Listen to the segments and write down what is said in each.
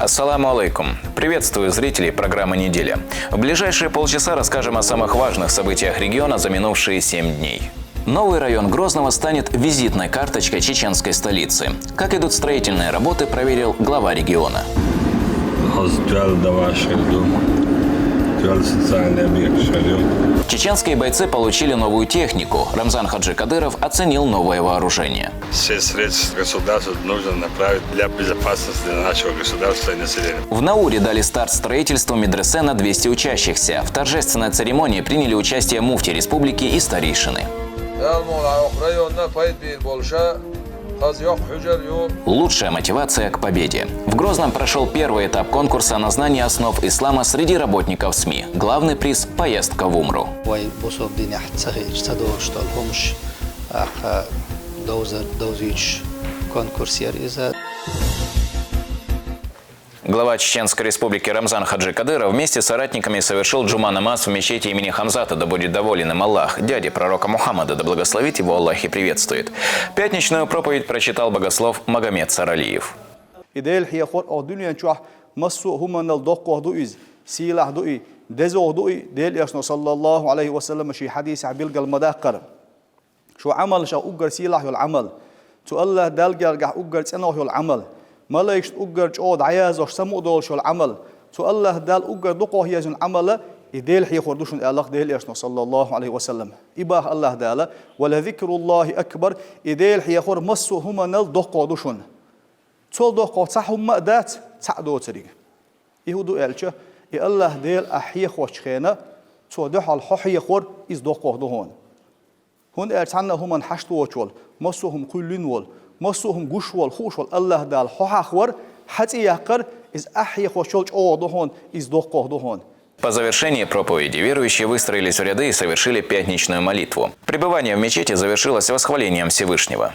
Ассаламу алейкум. Приветствую зрителей программы «Неделя». В ближайшие полчаса расскажем о самых важных событиях региона за минувшие 7 дней. Новый район Грозного станет визитной карточкой чеченской столицы. Как идут строительные работы, проверил глава региона. Чеченские бойцы получили новую технику. Рамзан Хаджи Кадыров оценил новое вооружение. Все средства государства нужно направить для безопасности нашего государства и населения. В Науре дали старт строительству медресе на 200 учащихся. В торжественной церемонии приняли участие муфти республики и старейшины. Лучшая мотивация к победе. В Грозном прошел первый этап конкурса на знание основ ислама среди работников СМИ. Главный приз – поездка в Умру. Глава Чеченской республики Рамзан Хаджи Кадыров вместе с соратниками совершил джума намаз в мечети имени Хамзата, да будет доволен им Аллах, дяди пророка Мухаммада, да благословит его Аллах и приветствует. Пятничную проповедь прочитал богослов Магомед Саралиев. ملايش أجر جود عياز وشسمو دول شو العمل تو الله دال أجر دقه يزن عمله يدل حي خردوشن الله دل يشنا صلى الله عليه وسلم إباه الله داله ولا ذكر الله أكبر يدل حي خر مسو هما نل دقه دوشن تو دقه صحهم مقدات تعدو تريق يهودو ألشة الله دل أحيي خوش خينا تو ده حال حي خر إز دقه دهون هون أرسلنا هما حشت وشول مسوهم كلين وول مسوهم جوشوال خوشوال الله دال حاخور حتى يقر إز أحيي خوشولج أو دهون إز دقه دهون. По завершении проповеди верующие выстроились в ряды и совершили пятничную молитву. Пребывание в мечети завершилось восхвалением Всевышнего.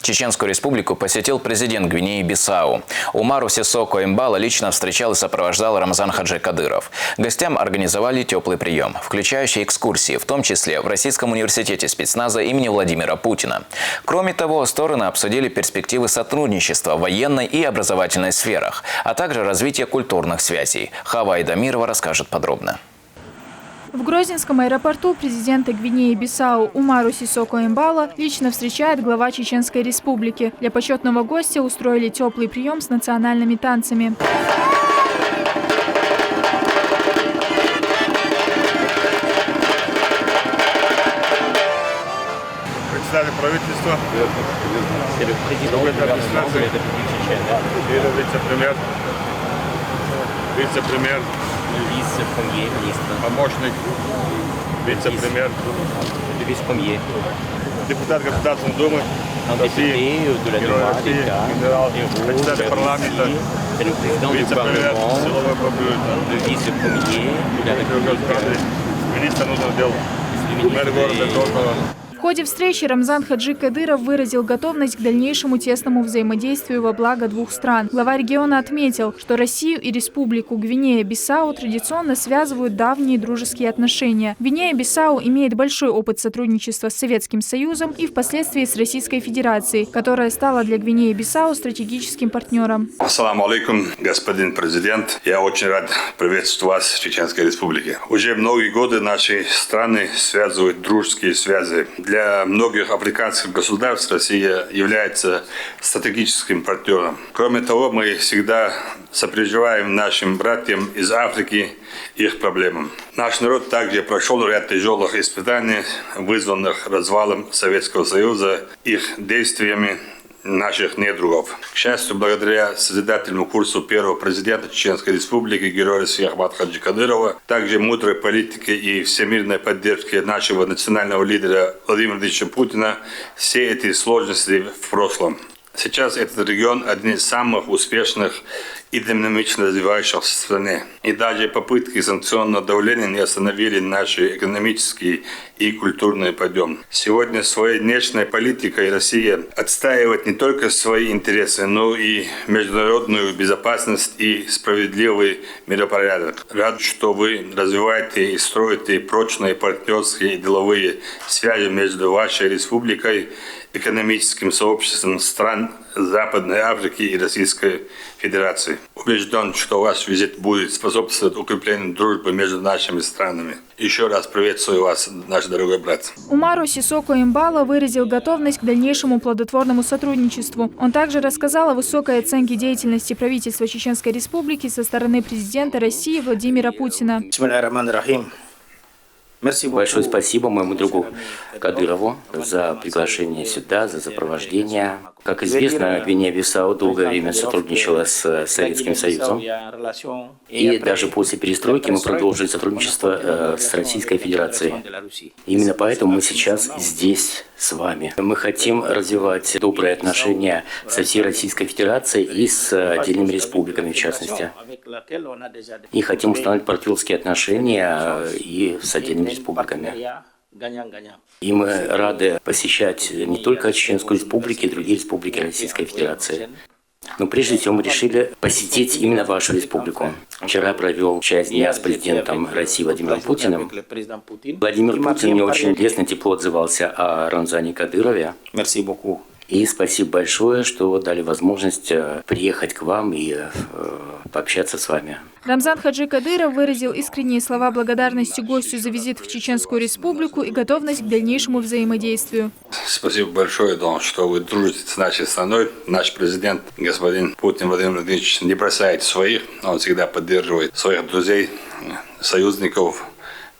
Чеченскую республику посетил президент Гвинеи-Бисау. Умару Сисоко Эмбала лично встречал и сопровождал Рамзан Хаджи Кадыров. Гостям организовали теплый прием, включающий экскурсии, в том числе в Российском университете спецназа имени Владимира Путина. Кроме того, стороны обсудили перспективы сотрудничества в военной и образовательной сферах, а также развитие культурных связей. Хава Айдамирова расскажет подробно. В Грозненском аэропорту президента Гвинеи-Бисау Умару Сисоко Эмбала лично встречает глава Чеченской республики. Для почетного гостя устроили теплый прием с национальными танцами. Председатель правительства, вице-премьер, помощник, вице-премьер, депутат Государственной Думы, председатель парламента, вице-премьер силовой правительства, министр внутренних дел, мэр города Грозного. В ходе встречи Рамзан Хаджи Кадыров выразил готовность к дальнейшему тесному взаимодействию во благо двух стран. Глава региона отметил, что Россию и Республику Гвинея-Бисау традиционно связывают давние дружеские отношения. Гвинея-Бисау имеет большой опыт сотрудничества с Советским Союзом и впоследствии с Российской Федерацией, которая стала для Гвинеи-Бисау стратегическим партнером. Ассаламу алейкум, господин президент. Я очень рад приветствовать вас в Чеченской Республике. Уже многие годы наши страны связывают дружеские связи. Для многих африканских государств Россия является стратегическим партнером. Кроме того, мы всегда сопереживаем нашим братьям из Африки их проблемам. Наш народ также прошел ряд тяжелых испытаний, вызванных развалом Советского Союза, их действиями наших недругов. К счастью, благодаря созидательному курсу первого президента Чеченской Республики героя России Ахмада Хаджи Кадырова, также мудрой политики и всемирной поддержки нашего национального лидера Владимира Владимировича Путина, все эти сложности в прошлом. Сейчас этот регион один из самых успешных и динамично развивающихся в стране. И даже попытки санкционного давления не остановили наши экономические и культурные подъем. Сегодня своей внешней политикой Россия отстаивает не только свои интересы, но и международную безопасность и справедливый миропорядок. Рад, что вы развиваете и строите прочные партнерские и деловые связи между вашей республикой экономическим сообществом стран Западной Африки и Российской Федерации. Убежден, что ваш визит будет способствовать укреплению дружбы между нашими странами. Еще раз приветствую вас, наш дорогой брат. Умару Сисоко Эмбало выразил готовность к дальнейшему плодотворному сотрудничеству. Он также рассказал о высокой оценке деятельности правительства Чеченской Республики со стороны президента России Владимира Путина. Большое спасибо моему другу Кадырову за приглашение сюда, за сопровождение. Как известно, Гвинея-Бисау долгое время сотрудничала с Советским Союзом. И даже после перестройки мы продолжили сотрудничество с Российской Федерацией. Именно поэтому мы сейчас здесь с вами. Мы хотим развивать добрые отношения со всей Российской Федерацией и с отдельными республиками в частности. И хотим установить партнерские отношения и с отдельными республиками. И мы рады посещать не только Чеченскую республику и другие республики Российской Федерации. Но прежде всего мы решили посетить именно вашу республику. Вчера провел часть дня с президентом России Владимиром Путиным. Владимир Путин мне очень лестно, тепло отзывался о Рамзане Кадырове. И спасибо большое, что дали возможность приехать к вам и пообщаться с вами. Рамзан Хаджи Кадыров выразил искренние слова благодарности гостю за визит в Чеченскую Республику и готовность к дальнейшему взаимодействию. Спасибо большое, что вы дружите с нашей страной. Наш президент, господин Путин Владимир Владимирович, не бросает своих, он всегда поддерживает своих друзей, союзников.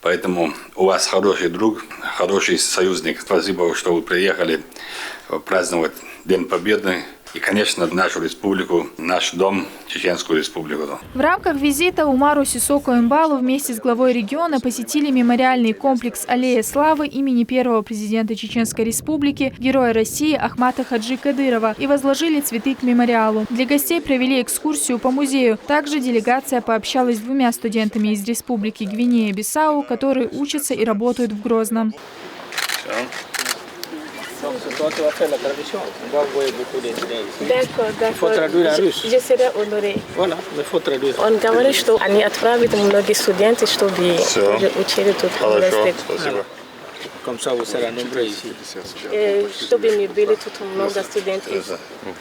Поэтому у вас хороший друг, хороший союзник. Спасибо, что вы приехали праздновать День Победы. И, конечно, нашу республику, наш дом, Чеченскую Республику. В рамках визита Умару Сисоко Эмбало вместе с главой региона посетили мемориальный комплекс «Аллея славы» имени первого президента Чеченской Республики, героя России Ахмата Хаджи Кадырова и возложили цветы к мемориалу. Для гостей провели экскурсию по музею. Также делегация пообщалась с двумя студентами из Республики Гвинея-Бисау, которые учатся и работают в Грозном. D'accord. Je serai honorée. Voilà, il faut traduire. Он говорит, что они отправят многие студенты, чтобы учили тут в университете. Comme ça, vous serez nombreux ici. Чтобы мы были тут много студентов из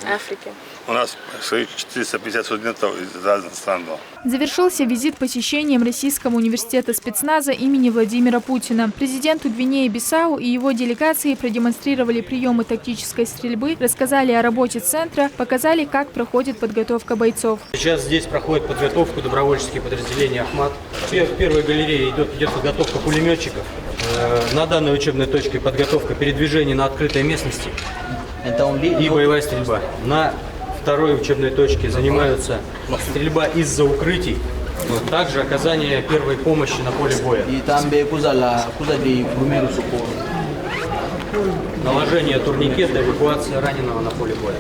Африки. У нас 450 студентов из разных стран. Завершился визит посещением Российского университета спецназа имени Владимира Путина. Президенту Гвинеи-Бисау и его делегации продемонстрировали приемы тактической стрельбы, рассказали о работе центра, показали, как проходит подготовка бойцов. Сейчас здесь проходит подготовку добровольческие подразделения «Ахмат». В первой галерее идет подготовка пулеметчиков. На данной учебной точке подготовка передвижений на открытой местности и боевая стрельба. На второй учебной точке занимаются стрельба из-за укрытий, также оказание первой помощи на поле боя. Наложение турникета, эвакуация раненого на поле боя.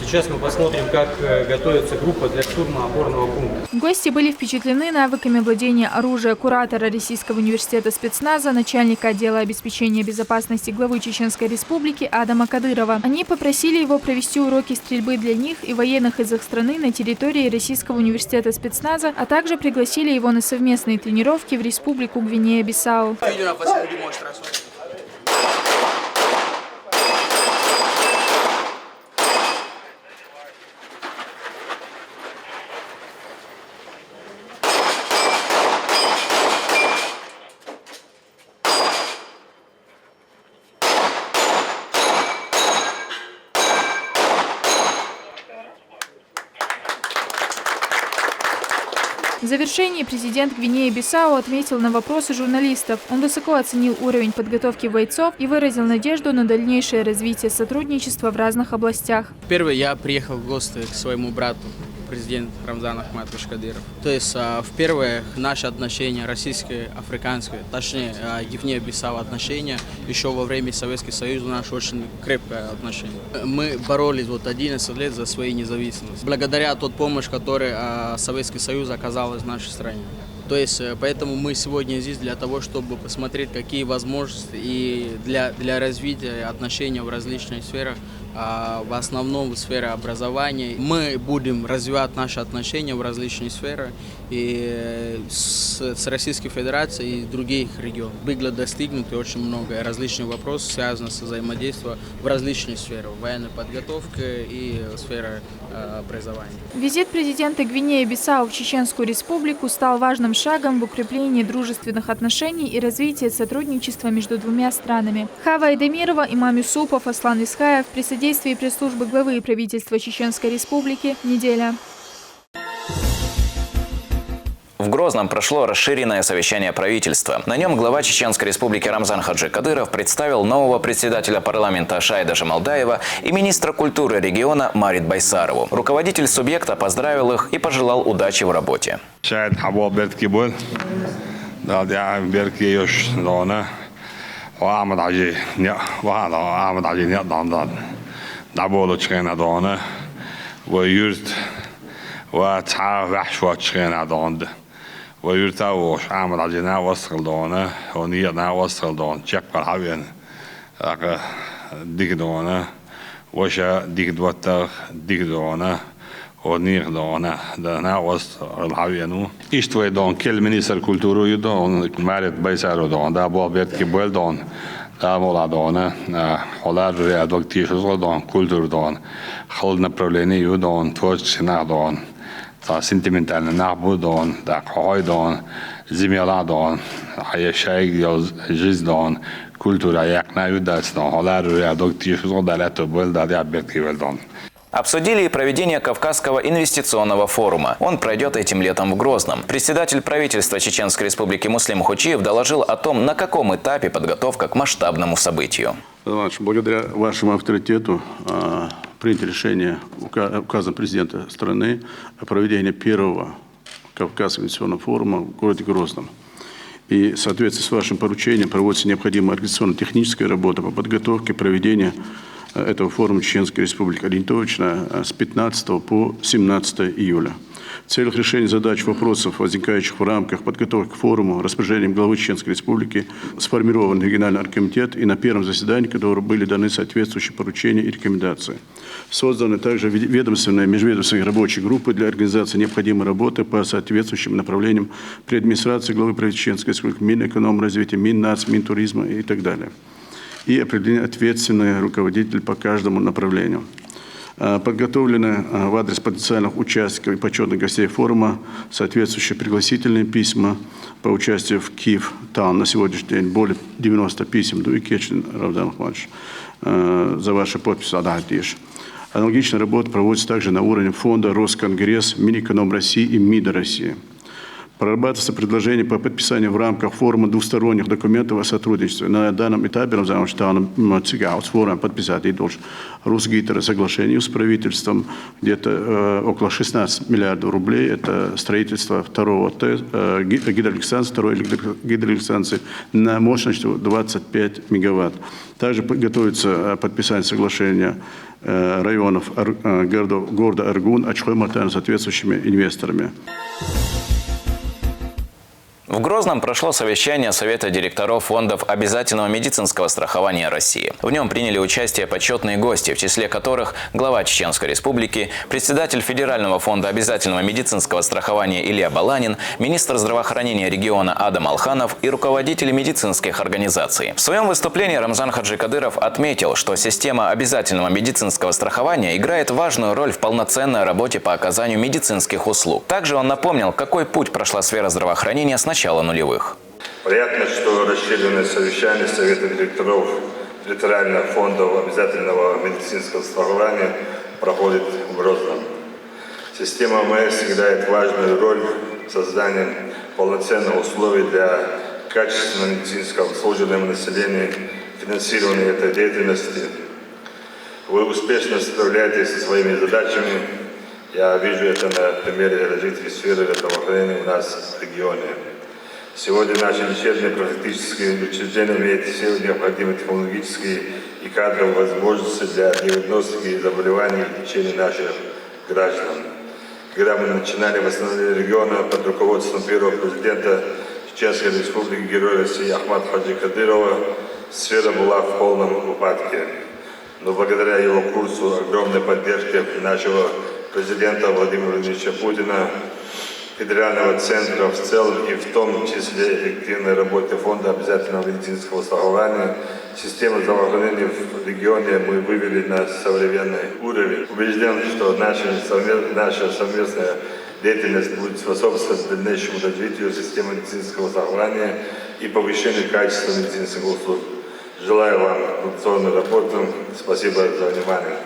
Сейчас мы посмотрим, как готовится группа для штурма опорного пункта. Гости были впечатлены навыками владения оружия куратора Российского университета спецназа, начальника отдела обеспечения безопасности главы Чеченской Республики Адама Кадырова. Они попросили его провести уроки стрельбы для них и военных из их страны на территории Российского университета спецназа, а также пригласили его на совместные тренировки в Республику Гвинея-Бисау. В завершении президент Гвинеи-Бисау ответил на вопросы журналистов. Он высоко оценил уровень подготовки бойцов и выразил надежду на дальнейшее развитие сотрудничества в разных областях. Первый я приехал в гости к своему брату, президент Рамзан Ахматович Кадыров. То есть, в-первых, наши отношения российско-африканские, точнее, Гвинея-Бисау отношения, еще во время Советского Союза наши очень крепкое отношение. Мы боролись 11 лет за свою независимость, благодаря той помощи, которую Советский Союз оказал в нашей стране. То есть, поэтому мы сегодня здесь для того, чтобы посмотреть, какие возможности и для развития отношений в различных сферах в основном в сфере образования. Мы будем развивать наши отношения в различные сферы и с Российской Федерацией и других регионов. Было достигнуто очень много различных вопросов, связанных с взаимодействием в различных сферах, военной подготовки и сферы образования. Визит президента Гвинеи-Бисау в Чеченскую Республику стал важным шагом в укреплении дружественных отношений и развитии сотрудничества между двумя странами. Хава Эдемирова, Имам Юсупов, Аслан Исхаев при содействии пресс-службы главы правительства Чеченской Республики. Неделя. В Грозном прошло расширенное совещание правительства. На нем глава Чеченской Республики Рамзан Хаджи Кадыров представил нового председателя парламента Шайда Жамалдаева и министра культуры региона Марит Байсарову. Руководитель субъекта поздравил их и пожелал удачи в работе. ويرتاوش عامل عجينا وصل دونا ونيرنا وصل دون شكل حوين ديك دونا وشا ديك دوتر ديك دونا ونير دونا دنا وصل الحوينو إشتوي دون كل منيسر كولتورو يدون مارت بيسارو دون دا بابيت كبول دون دا مولا دونا حولار رياد وقتيش دون كولتور دون خلد направление يدون توجه دون سنتيمنتال نعبو دون دقائق دون زميلا دون حيشاي جز دون كولتورا يقنا يدرس دون حالا روی دکتیش دالت بول دادی عبرتی دون. Обсудили и проведение Кавказского инвестиционного форума. Он пройдет этим летом в Грозном. Председатель правительства Чеченской Республики Муслим Хучиев доложил о том, на каком этапе подготовка к масштабному событию. Благодаря вашему авторитету принято решение указом президента страны о проведении первого Кавказского инвестиционного форума в городе Грозном. И в соответствии с вашим поручением проводится необходимая организационно-техническая работа по подготовке проведения этого форума Чеченской Республики ориентировочно с 15 по 17 июля. В целях решения задач вопросов, возникающих в рамках подготовки к форуму, распоряжением главы Чеченской Республики сформирован региональный оргкомитет, и на первом заседании которого были даны соответствующие поручения и рекомендации. Созданы также ведомственные, межведомственные рабочие группы для организации необходимой работы по соответствующим направлениям при администрации главы правительства Чеченской Республики, Минэкономразвития, Миннац, Минтуризма и так далее. И определение ответственных руководителей по каждому направлению. Подготовлены в адрес потенциальных участников и почетных гостей форума соответствующие пригласительные письма по участию в Киев. Там на сегодняшний день более 90 писем. Дуикечин, Равдан Ахмадович, за ваши подписи Адахатиш. Аналогичная работа проводится также на уровне фонда Росконгресс, Минэконом России и МИДа России. Прорабатывается предложение по подписанию в рамках форума двусторонних документов о сотрудничестве. На данном этапе форум подписать и должен Русгитер соглашение с правительством где-то около 16 миллиардов рублей. Это строительство второго гидроэлектростанции, второй гидроэлектростанции на мощностью 25 мегаватт. Также готовится подписание соглашения районов города Аргун, Ачхой-Матан с соответствующими инвесторами. В Грозном прошло совещание Совета директоров фондов обязательного медицинского страхования России. В нем приняли участие почетные гости, в числе которых глава Чеченской Республики, председатель Федерального фонда обязательного медицинского страхования Илья Баланин, министр здравоохранения региона Адам Алханов и руководители медицинских организаций. В своем выступлении Рамзан Хаджи Кадыров отметил, что система обязательного медицинского страхования играет важную роль в полноценной работе по оказанию медицинских услуг. Также он напомнил, какой путь прошла сфера здравоохранения с начала нулевых. Приятно, что расширенное совещание Совета директоров Федерального фонда обязательного медицинского страхования проходит в Грозном. Система МС играет важную роль в создании полноценных условий для качественного медицинского обслуживания населения, финансирования этой деятельности. Вы успешно справляетесь со своими задачами. Я вижу это на примере развития сферы здравоохранения у нас в регионе. Сегодня наши лечебные профилактические учреждения имеют все необходимые технологические и кадровые возможности для диагностики заболеваний и лечения наших граждан. Когда мы начинали восстановление региона под руководством первого президента Чеченской Республики, героя России Ахмада Хаджи Кадырова, сфера была в полном упадке. но благодаря его курсу огромной поддержки нашего президента Владимира Владимировича Путина, Федерального центра в целом и в том числе эффективной работы Фонда обязательного медицинского страхования, систему здравоохранения в регионе мы вывели на современный уровень. Убежден, что наша совместная деятельность будет способствовать дальнейшему развитию системы медицинского страхования и повышению качества медицинских услуг. Желаю вам плодотворной работы. Спасибо за внимание.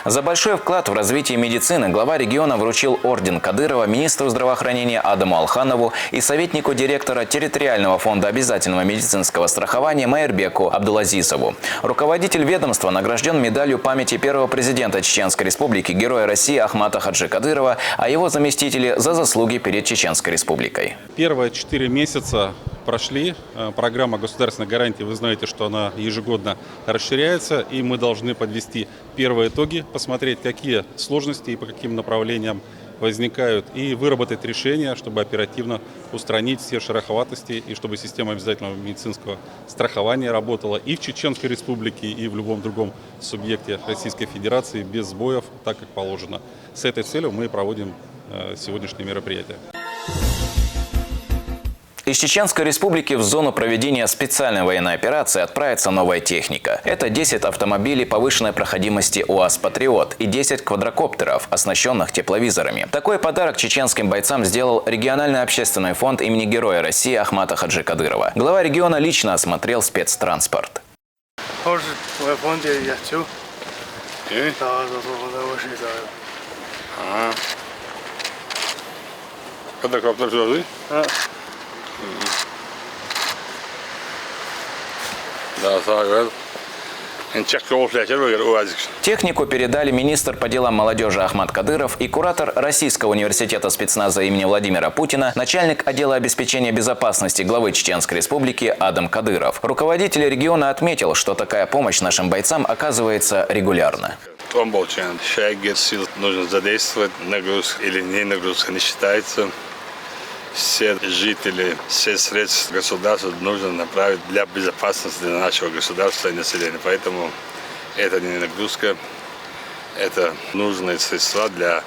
За большой вклад в развитие медицины глава региона вручил орден Кадырова министру здравоохранения Адаму Алханову и советнику директора территориального фонда обязательного медицинского страхования Майербеку Абдулазизову. Руководитель ведомства награжден медалью памяти первого президента Чеченской Республики, Героя России Ахмата Хаджи Кадырова, а его заместители за заслуги перед Чеченской Республикой. Первые 4 месяца прошли. Программа государственной гарантии, вы знаете, что она ежегодно расширяется, и мы должны подвести первые итоги, посмотреть, какие сложности и по каким направлениям возникают, и выработать решения, чтобы оперативно устранить все шероховатости, и чтобы система обязательного медицинского страхования работала и в Чеченской Республике, и в любом другом субъекте Российской Федерации без сбоев, так как положено. С этой целью мы проводим сегодняшнее мероприятие. Из Чеченской Республики в зону проведения специальной военной операции отправится новая техника. Это 10 автомобилей повышенной проходимости УАЗ «Патриот» и 10 квадрокоптеров, оснащенных тепловизорами. Такой подарок чеченским бойцам сделал региональный общественный фонд имени Героя России Ахмата Хаджи Кадырова. Глава региона лично осмотрел спецтранспорт. Технику передали министр по делам молодежи Ахмат Кадыров и куратор Российского университета спецназа имени Владимира Путина, начальник отдела обеспечения безопасности главы Чеченской Республики Адам Кадыров. Руководитель региона отметил, что такая помощь нашим бойцам оказывается регулярно. Нужно задействовать, нагрузка или не нагрузка не считается. Все жители, все средства государства нужно направить для безопасности нашего государства и населения. Поэтому это не нагрузка, это нужные средства для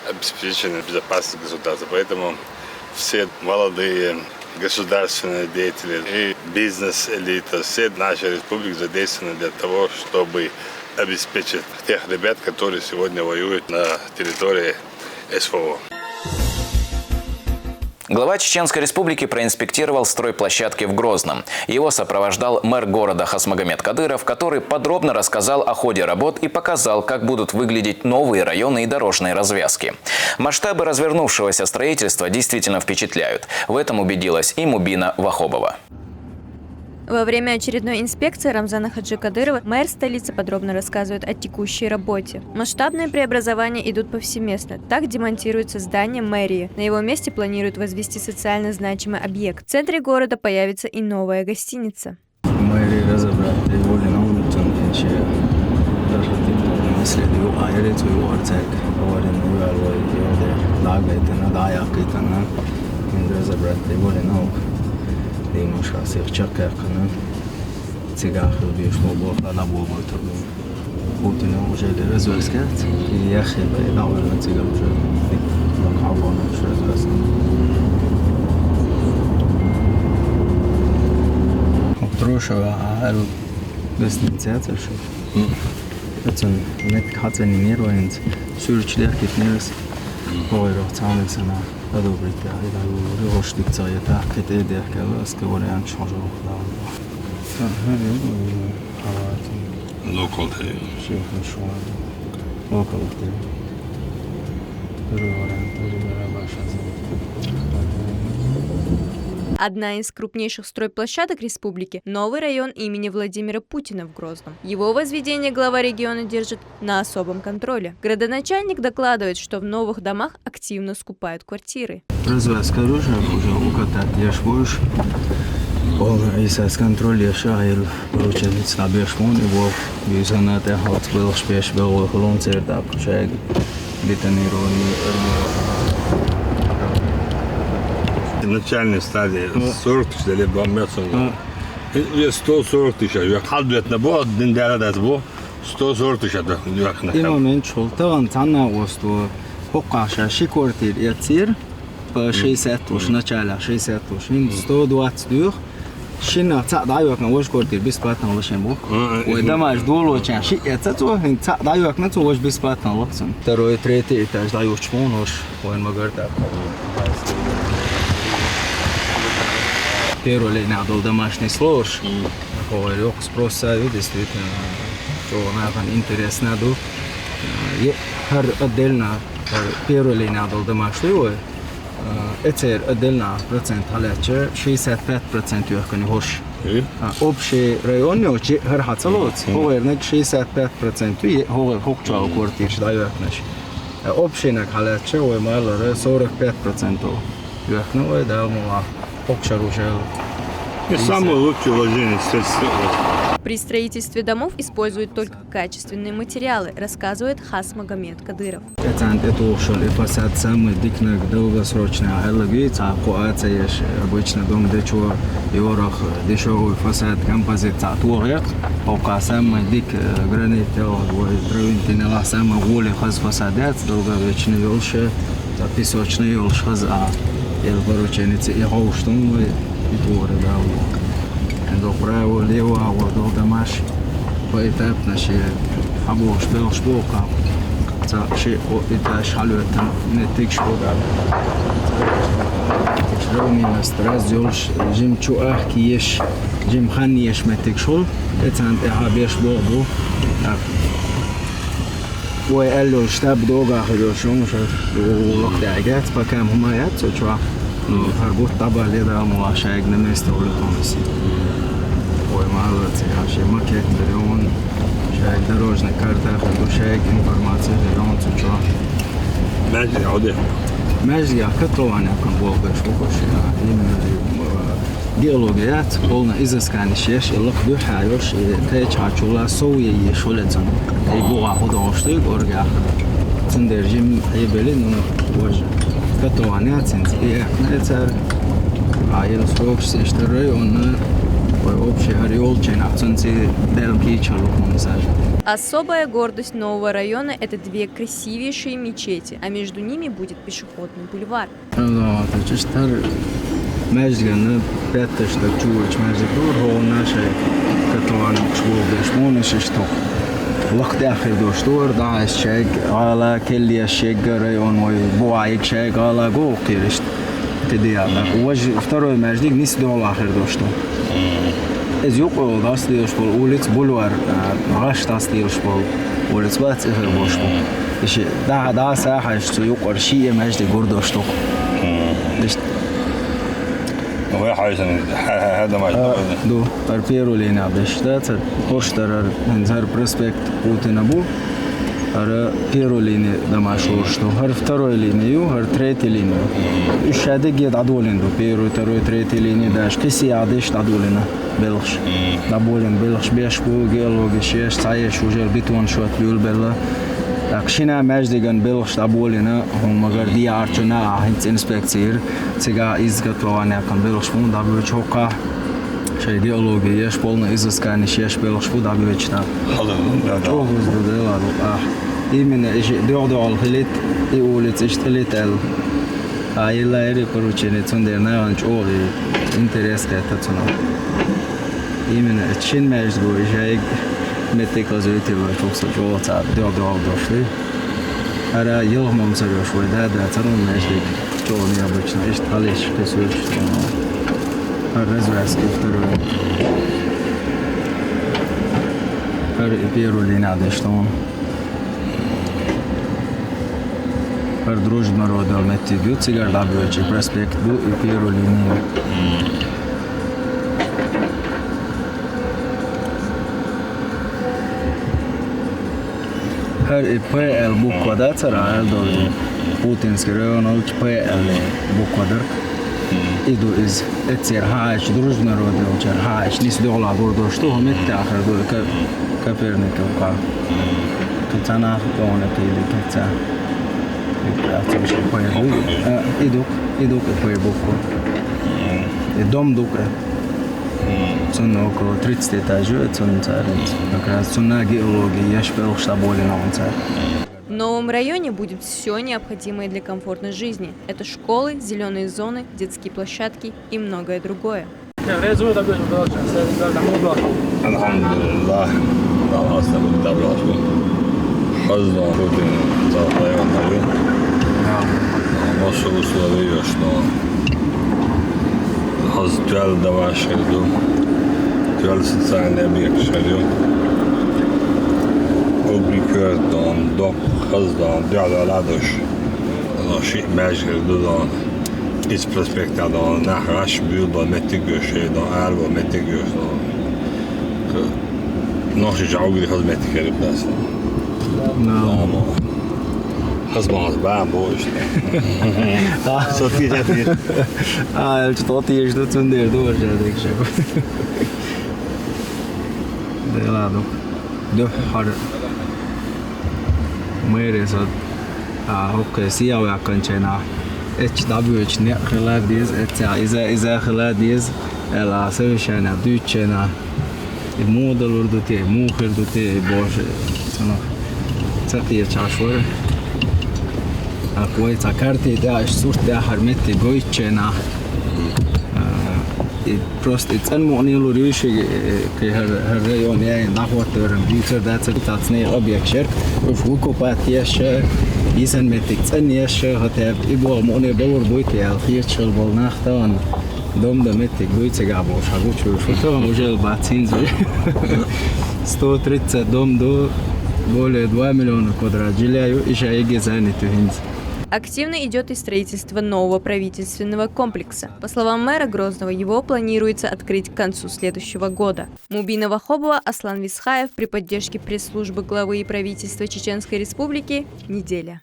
обеспечения безопасности государства. Поэтому все молодые государственные деятели и бизнес-элита, все наши республики задействованы для того, чтобы обеспечить тех ребят, которые сегодня воюют на территории СВО. Глава Чеченской Республики проинспектировал стройплощадки в Грозном. Его сопровождал мэр города Хасмагомед Кадыров, который подробно рассказал о ходе работ и показал, как будут выглядеть новые районы и дорожные развязки. Масштабы развернувшегося строительства действительно впечатляют. В этом убедилась и Мубина Вахобова. Во время очередной инспекции Рамзана Хаджи Кадырова мэр столицы подробно рассказывает о текущей работе. Масштабные преобразования идут повсеместно. Так демонтируется здание мэрии. На его месте планируют возвести социально значимый объект. В центре города появится и новая гостиница. Одна из крупнейших стройплощадок республики – новый район имени Владимира Путина в Грозном. Его возведение глава региона держит на особом контроле. Градоначальник докладывает, что в новых домах активно скупают квартиры. В начальной стадии 40 тысяч лет бомбятся. 140 тысяч. Халбетна бо, диндерадас бо, 140 тысяч. Имаме чултан цана осту покаша шикортир яцир по 60 уж начало 60 уж 122 шина ца даю на уж квартир бесплатно лошен бу. Ой, домаш доло ча ши это то ца даю на то уж бесплатно лошен. Второй, третий этаж даю чмон уж он магарта. Первый лей надо домашний слож. Ой, лёг спроса действительно. Что нам интересно ду. Хар отдельно первый лей надо домашний. Это отдельно процент халяче 65% юхкани хош. Общий район ночи хар хацалот. Ховерник 65% ховер хокчал квартир даюхнаш. Общий нак халяче ой малоре 45% юхну ой дамова хокшарушел. И самое лучшее вложение средств. При строительстве домов используют только качественные материалы, рассказывает Хас Магомед Кадыров. Фасад самый долгосрочный. Обычно дом дечо yorох дешевый фасад композиция тугер. Пока самый дик гранит травинтинела самый голый хаз фасадец долговечный елше песочный елш хаза. Порученицы и хоуштун и тугер да. До право лево до домаш поэтапно ще або шпел шпока за ще это шалует не тик шпока тишрони настраз жолш жим чуах киеш жим хан еш метик шол это хабеш бобу ой алло штаб дога хожошум шо локтагат пока хумаят чуа харбут таба леда муашаг на место улетомси ой молодцы вообще макет берем шаг дорожная карта шаг информация берем чуа Мәжди ауде Мәжди катлование кон болга шокош именно геологият полно изыскание шеш лок бухаёш те чачула соуе ешолецан эй буга ходошты горга цендержим ебелин вож катлование ценз и это айл срокс штыры он общий ореол чена цензи делки чалук монсаж. Особая гордость нового района – это две красивейшие мечети, а между ними будет пешеходный бульвар. Мәжгәне пятый штаб чуч мәжгәр һо наше катлан шулдеш монышто. Вакыт ахир доштор да шәг ала келли шәг район ой буайк шәг ала го кириш. Тедиана. Вож второй мәждик нис до ахир досто. Ez yok o dastıyış bol ulic bulvar ağaç dastıyış bol ulic bat boş bol. İşte daha saha işte yok arşiye mecde gordoştuk. İşte هو حاجة هذا ما دو أربيرو لينا بشتات هوشتر هنزار برسبكت وتنابو هر بيرو لينا دماشور شتو هر второй линию هر третий линию üşede ged adolin do biro второй третий линии даш киси адеш adolina belx adolin belx beş bu geologi şeş sayış ujel biton şot yul bella akşina mecdigan belx adolina hon magar diarçuna hins inspeksir ciga izgatlovania kan belx fun da bu çoka şey geologi yeş polno iziskani şeş belx bu da bu çta çok hızlı dela именно дёрдо алхилит и улиц иштелител айлари поручение цундернаанч оли интерес ката цуна именно чин между жайг метикозуитива чоксо жолца дёрдо алдошли ара ёлмам сарёш вайда да царун между чоли обычно ишталиш песуш развязки второй первый линада что Her družba roda meti bil cigar dabujući prospekt bu i piru liniju. Her i PL bukva dacara el doli putinski rajon olč PL bukva drk. Idu iz etjer hač družba roda olčer hač nis dola gordo što homette ahar doli kapernika uka. Tucana done pili keca. Iduk e poi buco. E dom duke. около 30 этажей, как раз геология, я считал, что более новый. В новом районе будет все необходимое для комфортной жизни. Это школы, зеленые зоны, детские площадки и многое другое. Iets prospekten dan naar Rasbuur met de gusje dan Argo met de gus dan nog eens ook die met de kerk dat allemaal Хазбанс бабош. София ты. Что ты ждешь тут не ждешь, так что. Да ладно. Да, хар. Мы резот. Окей, сия я кончена. HWH не خلاديز إذا خلاديز لا سويشنا دوتشنا المودل وردوتي مو خردوتي باش أنا تقير شاشور أقوي تكارتي داش صورت ده حرمتي جويتشنا просто ценмонилу реши район я нахватываем дитер датер тацней объект выкупать ящик Isen met ik ten eerste had heb ik wel money bouwer boete al hier chel bol nachtan dom de met ik boete gabo shagut foto mujel batsin 130 дом до более 2 миллиона квадрат жилья и шаги заняты. Активно идет и строительство нового правительственного комплекса. По словам мэра Грозного, его планируется открыть к концу следующего года. Мубина Вахобова, Аслан Висхаев при поддержке пресс-службы главы и правительства Чеченской Республики. Неделя.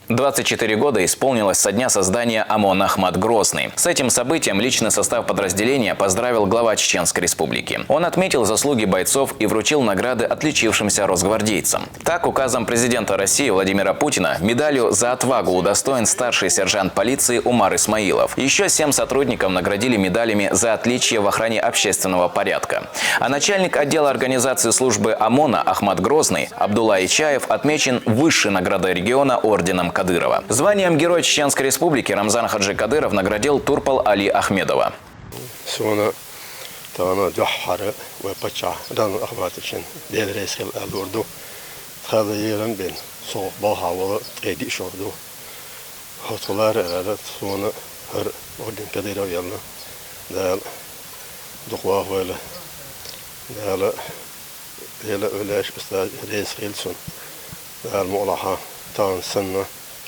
24 года исполнилось со дня создания ОМОН Ахмат Грозный. С этим событием личный состав подразделения поздравил глава Чеченской Республики. Он отметил заслуги бойцов и вручил награды отличившимся росгвардейцам. Так, указом президента России Владимира Путина медалью за отвагу удостоен старший сержант полиции Умар Исмаилов. Еще 7 сотрудников наградили медалями за отличие в охране общественного порядка. А начальник отдела организации службы ОМОНа Ахмат Грозный Абдулла Ичаев отмечен высшей наградой региона орденом Кадырова. Званием Героя Чеченской Республики Рамзан Хаджи Кадыров наградил Турпал Али Ахмедова.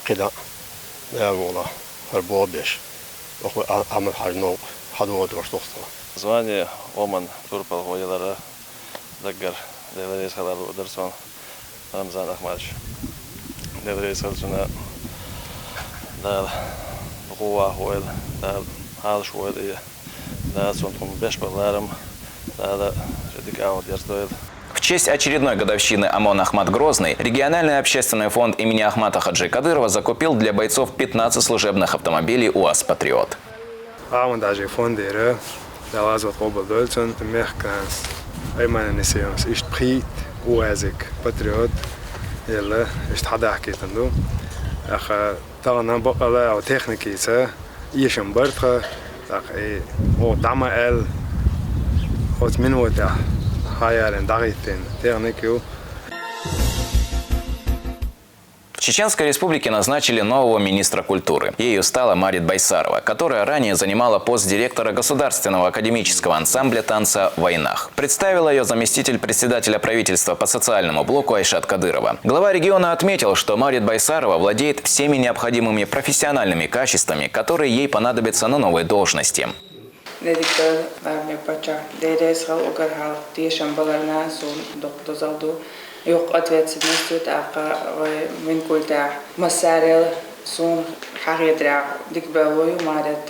قدا لا والله هربوبش وهو عمل حرنو حدود ورشتوخته звание Оман Турпал Войдара Даггар Деврейс Халар Удерсон Рамзан Ахмадович Деврейс Халчуна Дал Хуа Хуэл Дал Халш Хуэл Дал Сонтум Бешпаларам Дал Жедикаут Ярстойл. В честь очередной годовщины ОМОН Ахмат Грозный региональный общественный фонд имени Ахмата Хаджи Кадырова закупил для бойцов 15 служебных автомобилей УАЗ «Патриот». В Чеченской Республике назначили нового министра культуры. Ею стала Марит Байсарова, которая ранее занимала пост директора Государственного академического ансамбля танца «В войнах». Представила ее заместитель председателя правительства по социальному блоку Айшат Кадырова. Глава региона отметил, что Марит Байсарова владеет всеми необходимыми профессиональными качествами, которые ей понадобятся на новой должности. Yok ответственностью така мен культа массарел сон харидра дикбалою марет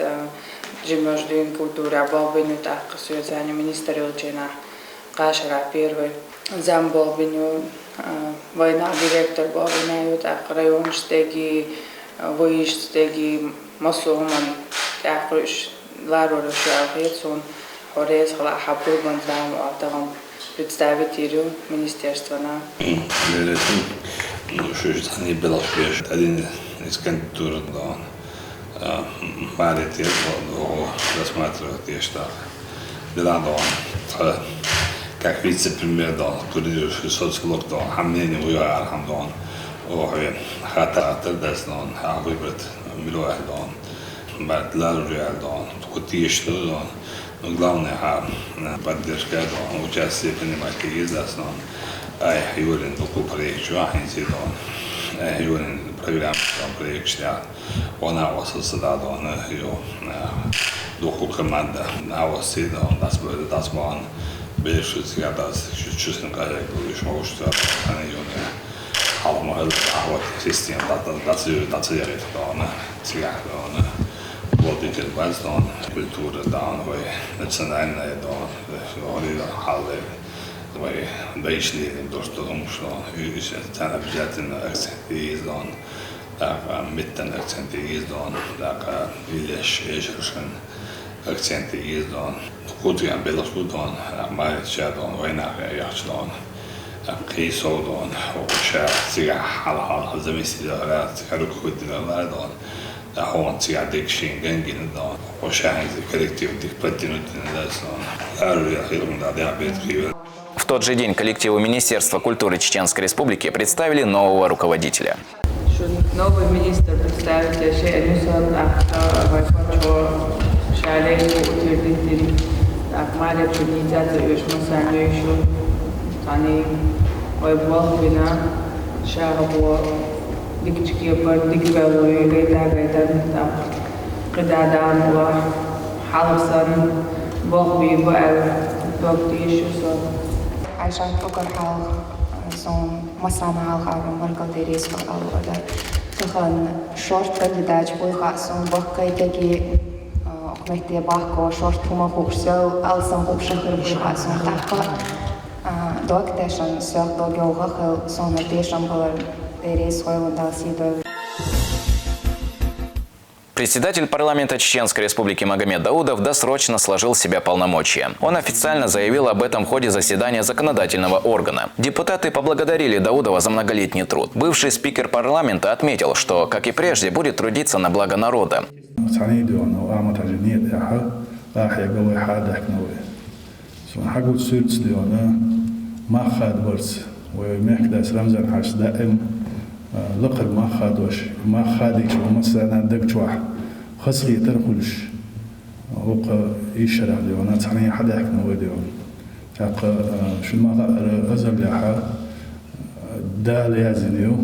жемождин культура бабину така связание министерства чена кашара первый зам бабину война директор бабину така район стеги выезд стеги массован така Ларора Шуавец, он Хорез Хапур Банзам, Атагам представителю министерства. Они были один из кандидатур, да, Марит, рассматривать, что да, как вице-премьер, да, курировавший соцблок, да, Хамнини Уяр, Хамдон, Хата, Тердеснон, выбрать Милуах, да, Барт Ларжуяр, да, Кутиш, да, но главное, поддержка, да, участие принимать издастно, Юрин Буку проект Жуахинси, да, Юрин программа проект, она вас создала, ее духу команда, на вас да, das waren Bildschütze, das Schützen gerade durch Mauerstadt, eine junge Hauptmann, aber System, das ja jetzt da, ne, Zigar da, ne, wollte ich den Weiß da, Kultur da, weil national da, heute da halbe, weil Deutschland durch das Umschlag, ist jetzt eine Besetzung Akzent ist da, mit den Akzent ist da, Village ist schon Akzent ist da. Goed gaan Belarus doen, maar het gaat dan weinig juist doen. Kriso doen, of zich halen, ze missen de raad, ze ook goed in de raad doen. Daar gewoon zich dik zien, gengen doen. Of ze collectief dik platinen in de doen. Daar wil dat beter. В тот же день коллективу Министерства культуры Чеченской Республики представили нового руководителя. Новый министр представитель Акмаре организация Южмасанью еще они войволвина шарбо дикчки бар диквелой гайда там кададан ва халсан богби бал доктиш сон عشان فكر حال صون مصام حال خارم مركل تريس فقال وده تخن شورت بدأت بوي خاصون بقى تجي مهدي باكو شورت هما خوشسو ألسن خوشخر بوي خاصون تحقق دوكتشن سياق دوجو خخل صون تيشن بول تريس خوي دالسيدو. Председатель парламента Чеченской Республики Магомед Даудов досрочно сложил в себя полномочия. Он официально заявил об этом в ходе заседания законодательного органа. Депутаты поблагодарили Даудова за многолетний труд. Бывший спикер парламента отметил, что, как и прежде, будет трудиться на благо народа. لقر ما خادوش ما خاديش ومسنا دقتوح خصي ترخلش وق يشرع لي وانا تصني حدا يحكم وديون تاق شو ما غزل لها دال يازنيو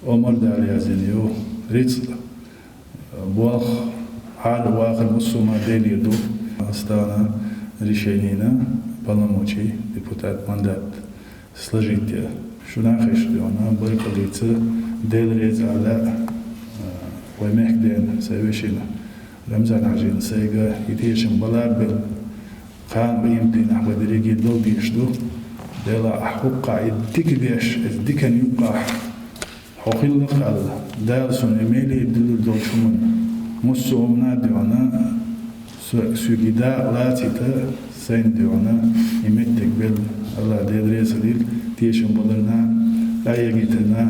عمر دال يازنيو ريت بوخ حال واخر مسوما ديلي دو استانا решениена полномочий депутат мандат сложите شناخش ديونا بركليت ديلريز على ومحدين سويشنا رمزان عجين سيجا يتيشن بلار بال قام بيمتين أحمد ريجي دو بيشدو ديلا حقوق الديك بيش الديكن يبقى حقيل قال دالسون إيميلي دل دول شمن مسومنا ديونا سوجدا لاتيتا سين ديونا يمتك بال الله ديلريز ديل تيشن بلرنا لايقيتنا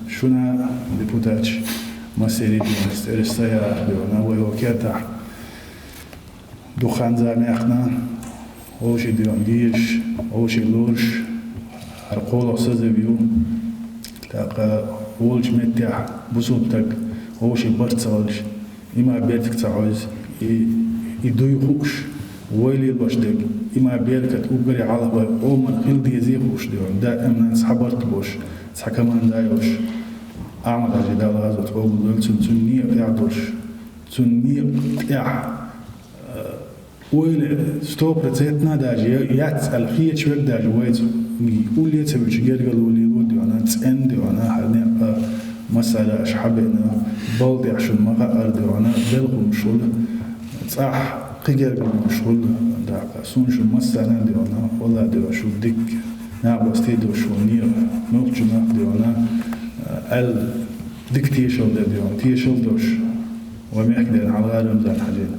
شنا ديبوتاتش مسيري استرسايا ديونا ويوكيتا دخان زاميخنا اوشي ديون جيش اوشي لورش ارقولو سزبيو تاقا ولش متاح بصوبتك اوشي برتسالش إما بيتك تعوز يدويخوش ويلي البشدك إما بيركت أوبري على أومن خلدي يزيخوش ديون دائما صحبرت بوش صحكمان دايوش أعمل أجدال غازو تقول دول تنية قيعدوش تنية قيع ويلي ستوب رتيتنا داجي يتسأل خيه شوك داجي ويتو يقول لي تسوي شجير قالوا لي ودي أنا تسأن دي أنا هنبقى مسألة أشحبنا بالدي عشان ما أرضي وأنا بلغم شغل صح قير شغل داك سون شو مسألة دي أنا ولا دي شو ديك نعبس تيدو شو نير نوتشنا دي أنا ال ديك تيشل دي أنا تيشل دوش وميحكي على غالم زان حاجين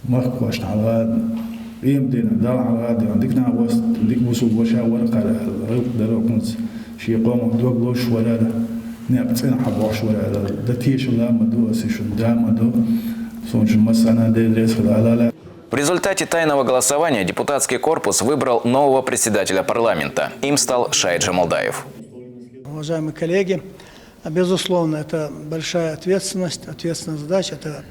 مخوش على غاد يمدينا دار على غاد عندك ناوست عندك وصول وشا ورقة ريق دروكنز شي قوم دوغلوش ولا نبتين حبوش ولا دتيش ولا مدو أسيش دام مدو صونش مسانا ديريس خلال. В результате тайного голосования депутатский корпус выбрал нового председателя парламента. Им стал Шайд Жамалдаев. Уважаемые коллеги, безусловно, это большая ответственность, ответственная задача. Это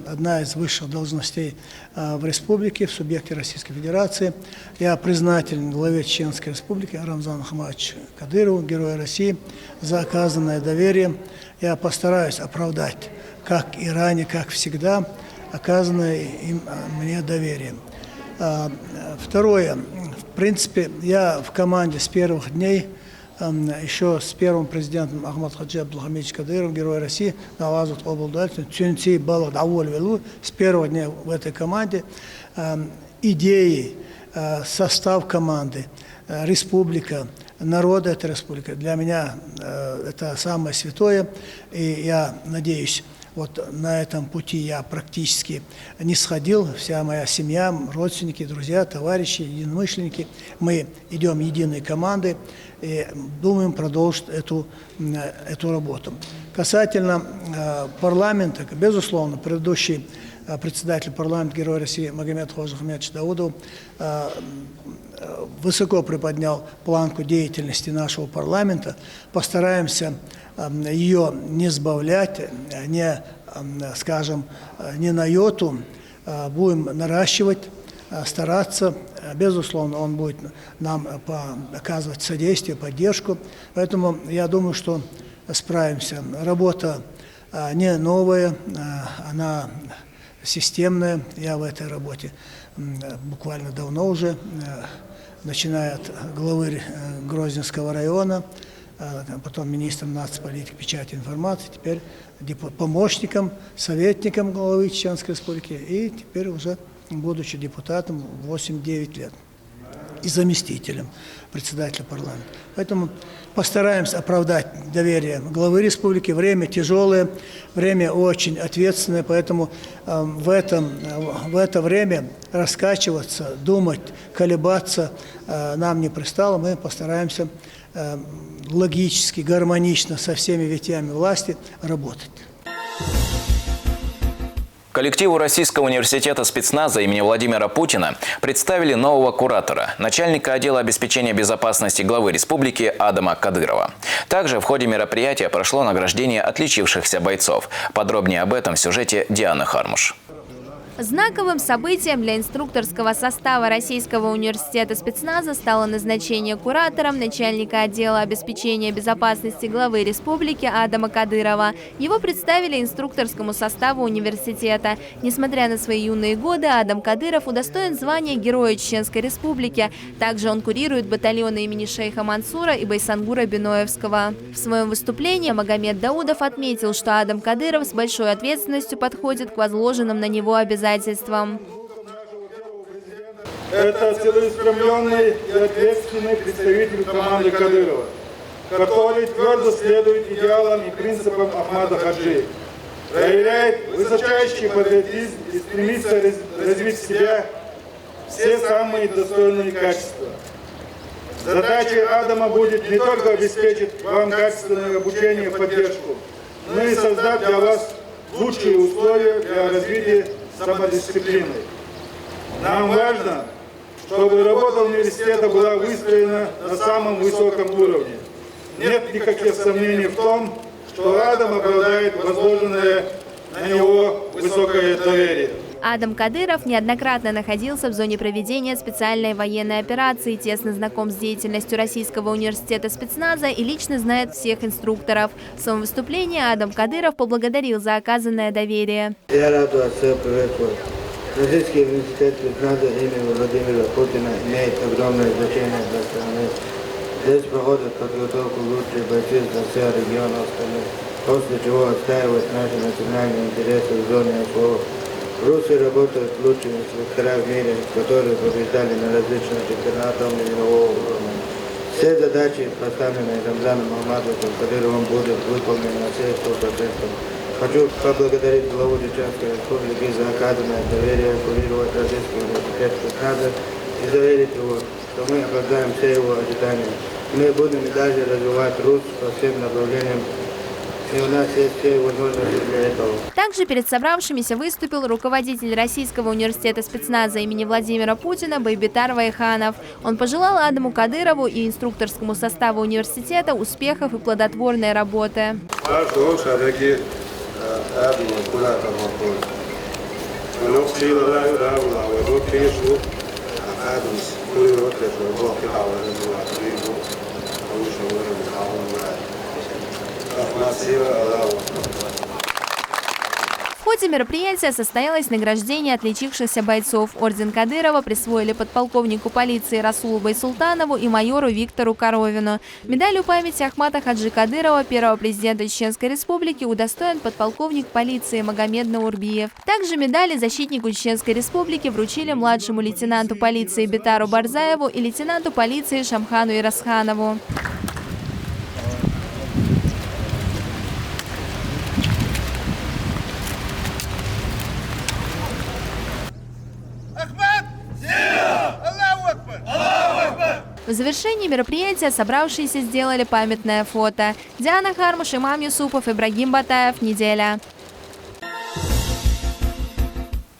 одна из высших должностей в республике, в субъекте Российской Федерации. Я признателен главе Чеченской Республики Рамзану Ахматовичу Кадырову, Герою России, за оказанное доверие. Я постараюсь оправдать, как и ранее, как всегда, оказанное им мне доверие. Второе. В принципе, я в команде с первых дней, еще с первым президентом Ахмад Хаджи Абдулхамидович Кадыров, Герой России, Навазут Обалдальцин, Тюнцей Балад Ауль Велу, с первого дня в этой команде идеи, состав команды, республика, народ этой республики. Для меня это самое святое, и я надеюсь, вот на этом пути я практически не сходил. Вся моя семья, родственники, друзья, товарищи, единомышленники. Мы идем единой командой и думаем продолжить эту работу. Касательно парламента, безусловно, предыдущий председатель парламента, Герой России Магомед Ходжи Ахмедович Даудов высоко приподнял планку деятельности нашего парламента. Постараемся ее не сбавлять, не на йоту, будем наращивать, стараться. Безусловно, он будет нам оказывать содействие, поддержку. Поэтому я думаю, что справимся. Работа не новая, она системная. Я в этой работе буквально давно уже, начиная от главы Грозненского района, потом министром нацполитики, печати информации, теперь помощником, советником главы Чеченской Республики и теперь уже, будучи депутатом, 8-9 лет и заместителем председателя парламента. Поэтому постараемся оправдать доверие главы республики. Время тяжелое, время очень ответственное, поэтому в это время раскачиваться, думать, колебаться нам не пристало. Мы постараемся логически, гармонично со всеми ветвями власти работать. Коллективу Российского университета спецназа имени Владимира Путина представили нового куратора, начальника отдела обеспечения безопасности главы республики Адама Кадырова. Также в ходе мероприятия прошло награждение отличившихся бойцов. Подробнее об этом в сюжете Дианы Хармуш. Знаковым событием для инструкторского состава Российского университета спецназа стало назначение куратором начальника отдела обеспечения безопасности главы республики Адама Кадырова. Его представили инструкторскому составу университета. Несмотря на свои юные годы, Адам Кадыров удостоен звания Героя Чеченской Республики. Также он курирует батальоны имени шейха Мансура и Байсангура Биноевского. В своем выступлении Магомед Даудов отметил, что Адам Кадыров с большой ответственностью подходит к возложенным на него обязательствам. Это целеустремленный и ответственный представитель команды Кадырова, который твердо следует идеалам и принципам Ахмада Хаджи, проявляет высочайший патриотизм и стремится развить в себя все самые достойные качества. Задачей Адама будет не только обеспечить вам качественное обучение и поддержку, но и создать для вас лучшие условия для развития самодисциплины. Нам важно, чтобы работа университета была выстроена на самом высоком уровне. Нет никаких сомнений в том, что Адам оправдает возложенное на него высокое доверие. Адам Кадыров неоднократно находился в зоне проведения специальной военной операции, тесно знаком с деятельностью Российского университета спецназа и лично знает всех инструкторов. В своем выступлении Адам Кадыров поблагодарил за оказанное доверие. Я рад вас приветствовать. Российский университет спецназа имени Владимира Путина имеет огромное значение для страны. Здесь проходят подготовку лучших бойцов для всего региона страны, после чего отстаивают наши национальные интересы в зоне СВО. В Руси работают лучшие инструктора в мире, которые побеждали на различных чемпионатах мирового уровня. Все задачи, поставленные Рамзаном Ахматовичем Кадыровым, будут выполнены на все 100%. Хочу поблагодарить главу Чеченской Республики за оказанное доверие курировать Российский университет Спецназа и заверить его, что мы оправдаем все его ожидания. Мы будем и дальше развивать РУС по всем направлениям, и у нас есть все возможности для этого. Также перед собравшимися выступил руководитель Российского университета спецназа имени Владимира Путина Байбитар Вайханов. Он пожелал Адаму Кадырову и инструкторскому составу университета успехов и плодотворной работы. В ходе мероприятия состоялось награждение отличившихся бойцов. Орден Кадырова присвоили подполковнику полиции Расулу Байсултанову и майору Виктору Коровину. Медалью памяти Ахмата Хаджи Кадырова, первого президента Чеченской Республики, удостоен подполковник полиции Магомед Наурбиев. Также медали защитнику Чеченской Республики вручили младшему лейтенанту полиции Бетару Барзаеву и лейтенанту полиции Шамхану Ирасханову. В завершении мероприятия собравшиеся сделали памятное фото. Диана Хармуш, Имам Юсупов, Ибрагим Батаев. Неделя.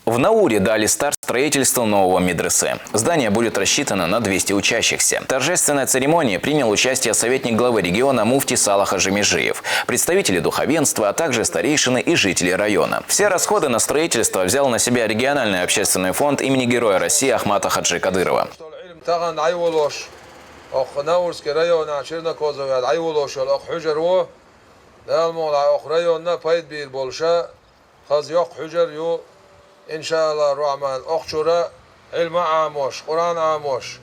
В Науре дали старт строительству нового медресе. Здание будет рассчитано на 200 учащихся. В торжественной церемонии принял участие советник главы региона муфти Салах Хаджи Межиев, представители духовенства, а также старейшины и жители района. Все расходы на строительство взял на себя региональный общественный фонд имени Героя России Ахмата Хаджи Кадырова. İnşallah Rahman okçura ilma amoş, Kur'an amoş,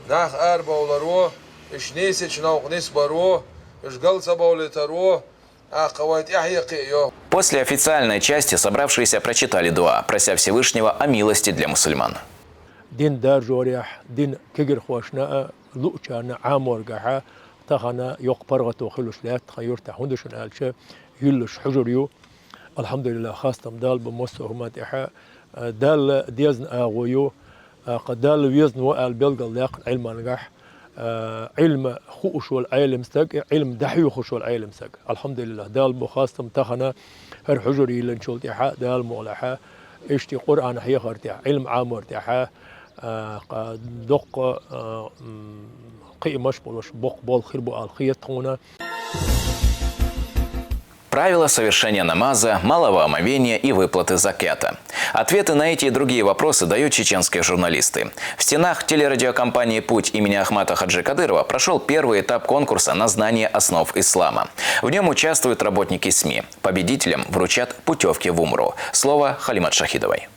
nah erbauları, iş nisi çnauq nis baru, iş галса баулитару, а кавайт яхьяқиё. После официальной части собравшиеся прочитали дуа, прося Всевышнего о милости для мусульман. Дин дар жорих, дин кигр хошна, лучана аморгаха, тахана йоқпаргату хилушлят, хайурта хундушан алча, юлуш хужурю. Alhamdulillah خاصة دال بمسؤولية إحا دال ديزن أغويو قدال ويزن والبلغ اللاق علم نجح علم خوش والعلم سق علم دحيو خوش والعلم سق الحمد لله دال بخاصة تخنا هر حجري لنشلت إحا دال مولحا إشتي قرآن حي خرتي علم عامر تحا دق قيمش بولش بق بول خربو الخيط هنا. Правила совершения намаза, малого омовения и выплаты закята. Ответы на эти и другие вопросы дают чеченские журналисты. В стенах телерадиокомпании «Путь» имени Ахмата Хаджи Кадырова прошел первый этап конкурса на знание основ ислама. В нем участвуют работники СМИ. Победителям вручат путевки в Умру. Слово Халимат Шахидовой.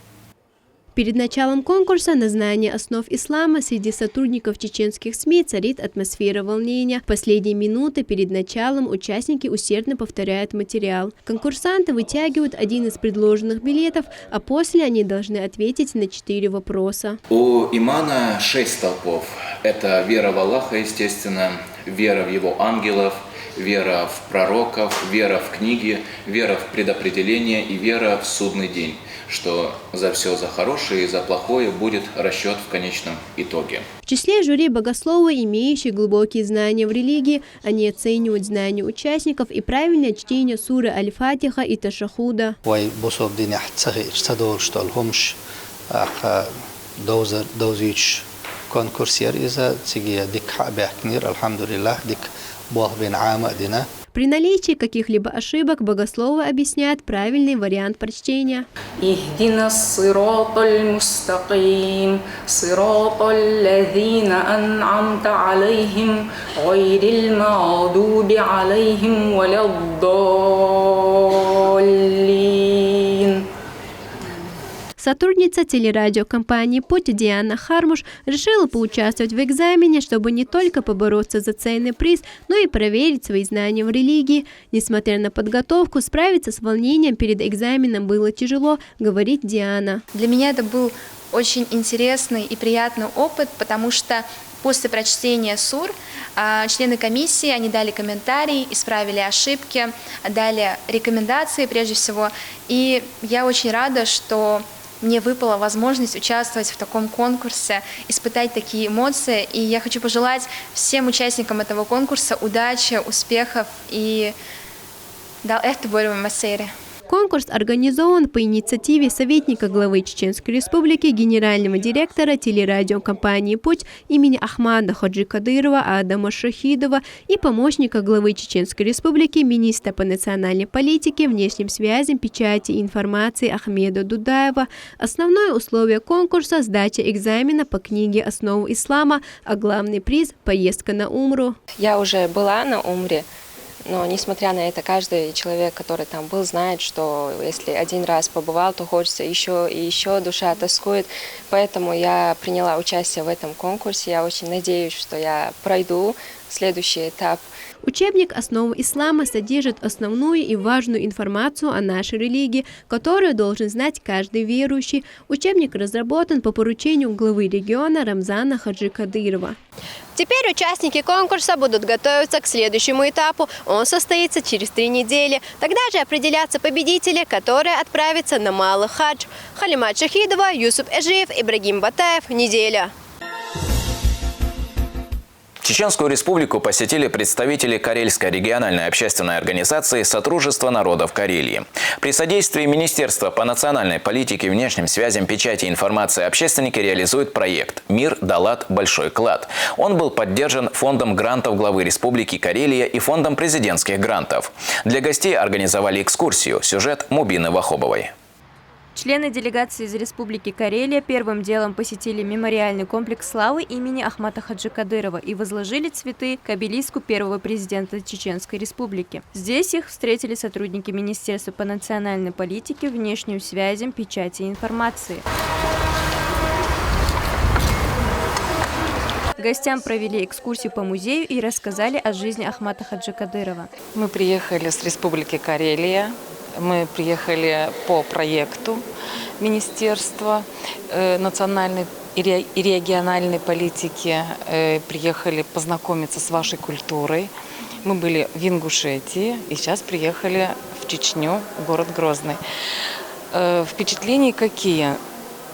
Перед началом конкурса на знание основ ислама среди сотрудников чеченских СМИ царит атмосфера волнения. В последние минуты перед началом участники усердно повторяют материал. Конкурсанты вытягивают один из предложенных билетов, а после они должны ответить на 4 вопроса. У имана 6 столпов. Это вера в Аллаха, естественно, вера в его ангелов, вера в пророков, вера в книги, вера в предопределение и вера в судный день, что за все за хорошее и за плохое будет расчет в конечном итоге. В числе жюри богословы, имеющие глубокие знания в религии, они оценивают знания участников и правильное чтение суры Аль-Фатиха и Ташахуда. При наличии каких-либо ошибок богословы объясняют правильный вариант прочтения. اهدنا الصراط المستقيم صراط الذين أنعمت عليهم غير المغضوب عليهم ولا الضالين. Сотрудница телерадиокомпании «Путь» Диана Хармуш решила поучаствовать в экзамене, чтобы не только побороться за ценный приз, но и проверить свои знания в религии. Несмотря на подготовку, справиться с волнением перед экзаменом было тяжело, говорит Диана. Для меня это был очень интересный и приятный опыт, потому что После прочтения сур члены комиссии, они дали комментарии, исправили ошибки, дали рекомендации прежде всего. И я очень рада, что мне выпала возможность участвовать в таком конкурсе, испытать такие эмоции. И я хочу пожелать всем участникам этого конкурса удачи, успехов и Конкурс организован по инициативе советника главы Чеченской Республики, генерального директора телерадиокомпании «Путь» имени Ахмада Хаджи Кадырова Адама Шахидова и помощника главы Чеченской Республики, министра по национальной политике, внешним связям, печати и информации Ахмеда Дудаева. Основное условие конкурса – сдача экзамена по книге «Основы ислама», а главный приз – поездка на Умру. Я уже была на Умре. Но, несмотря на это, каждый человек, который там был, знает, что если один раз побывал, то хочется еще и еще, душа тоскует. Поэтому я приняла участие в этом конкурсе. Я очень надеюсь, что я пройду следующий этап. Учебник «Основы ислама» содержит основную и важную информацию о нашей религии, которую должен знать каждый верующий. Учебник разработан по поручению главы региона Рамзана Хаджи Кадырова. Теперь участники конкурса будут готовиться к следующему этапу. Он состоится через 3 недели. Тогда же определятся победители, которые отправятся на Малый хадж. Халимат Шахидова, Юсуп Эжиев, Ибрагим Батаев. Неделя. Чеченскую республику посетили представители Карельской региональной общественной организации «Содружество народов Карелии». При содействии Министерства по национальной политике, внешним связям, печати и информации общественники реализуют проект «Мир, Далат, Большой клад». Он был поддержан фондом грантов главы Республики Карелия и фондом президентских грантов. Для гостей организовали экскурсию. Сюжет Мубины Вахобовой. Члены делегации из Республики Карелия первым делом посетили мемориальный комплекс славы имени Ахмата Хаджи Кадырова и возложили цветы к обелиску первого президента Чеченской Республики. Здесь их встретили сотрудники Министерства по национальной политике, внешним связям, печати и информации. Гостям провели экскурсию по музею и рассказали о жизни Ахмата Хаджи Кадырова. Мы приехали с Республики Карелия. Мы приехали по проекту Министерства национальной и региональной политики. Приехали познакомиться с вашей культурой. Мы были в Ингушетии и сейчас приехали в Чечню, город Грозный. Впечатления какие?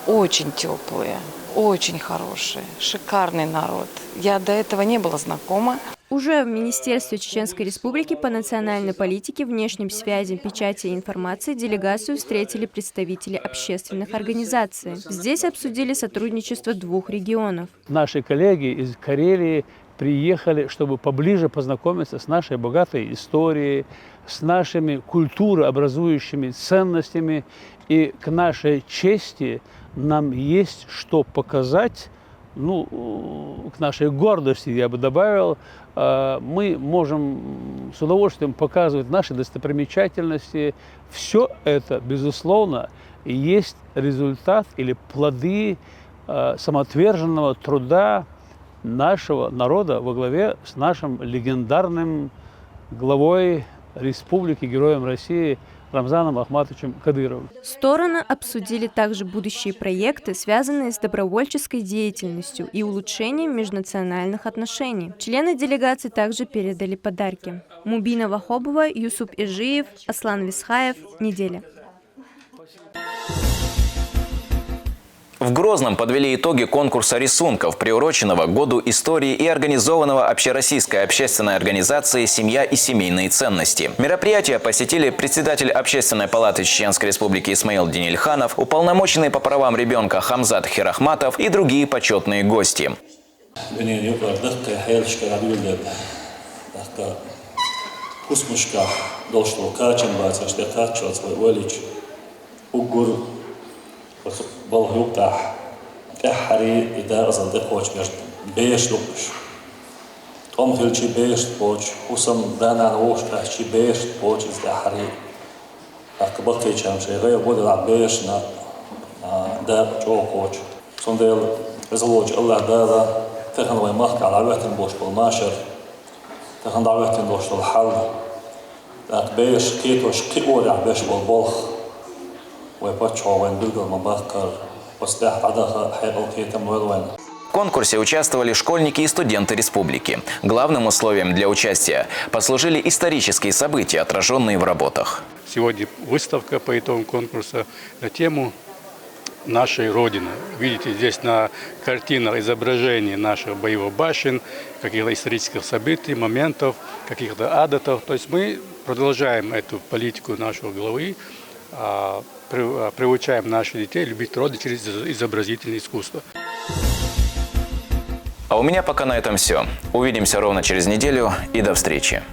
Очень теплые, очень хорошие, шикарный народ. Я до этого не была знакома. Уже в Министерстве Чеченской Республики по национальной политике, внешним связям, печати и информации делегацию встретили представители общественных организаций. Здесь обсудили сотрудничество 2 регионов. Наши коллеги из Карелии приехали, чтобы поближе познакомиться с нашей богатой историей, с нашими культурообразующими ценностями. И к нашей чести нам есть что показать. К нашей гордости, я бы добавил, мы можем с удовольствием показывать наши достопримечательности. Все это, безусловно, есть результат или плоды самоотверженного труда нашего народа во главе с нашим легендарным главой республики, героем России Рамзаном Ахматовичем Кадыровым. Стороны обсудили также будущие проекты, связанные с добровольческой деятельностью и улучшением межнациональных отношений. Члены делегации также передали подарки. Мубина Вахобова, Юсуп Эжиев, Аслан Висхаев. Неделя. В Грозном подвели итоги конкурса рисунков, приуроченного к Году истории и организованного общероссийской общественной организацией «Семья и семейные ценности». Мероприятие посетили председатель Общественной палаты Чеченской Республики Исмаил Денильханов, уполномоченный по правам ребенка Хамзат Хирахматов и другие почетные гости. بالهوكتاح كحري إذا أصدق وجه بيش لبش توم هلشي بيش وجه وسم دانا نوش كحشي بيش وجه إذا حري أكبر كيشام شيء غير بود العب بيش نا دا جوك وجه صندل رزوج الله دا تخن وين مخك على عواتن بوش بالماشر تخن دعواتن بوش بالحل لك بيش كيتوش كيقول على بيش بالبلخ В конкурсе участвовали школьники и студенты республики. Главным условием для участия послужили исторические события, отраженные в работах. Сегодня выставка по итогам конкурса на тему нашей Родины. Видите, здесь на картинах изображение наших боевых башен, каких-то исторических событий, моментов, каких-то адатов. То есть мы продолжаем эту политику нашего главы, приучаем наших детей любить Родину через изобразительное искусство. А у меня пока на этом все. Увидимся ровно через неделю и до встречи.